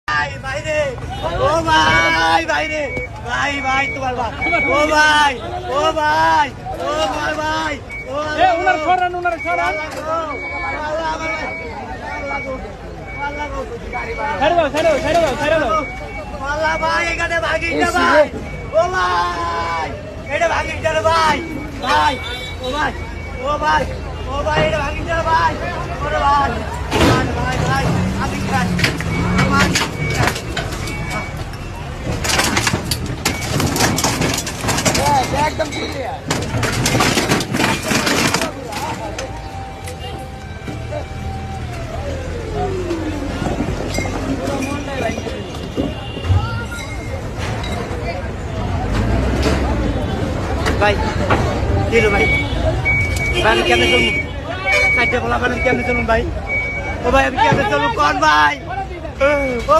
বাইরে ও ভাই বাইরে ভাই ভাই তোমার ভাই ও ভাই ও ভাই ও ভাই ভাই ও এ উনার ছড়ান ছেড়ে দাও মাল্লা ভাই এখানে ভাগিস না ভাই ও ভাই এটা ভাগিস না ভাই ভাই ও ভাই ও ভাই ও ভাই এটা ভাগিস না ভাই ওরে ভাই ভাই ভাই আমি খাই আমার একদম ক্লিয়ার ভাই কিলো ভাই ভাই আমি কেমনে চলুন চারটে বলা কেমনে চলুন ভাই ও ভাই আমি কেমনে চলুন কোন ভাই ও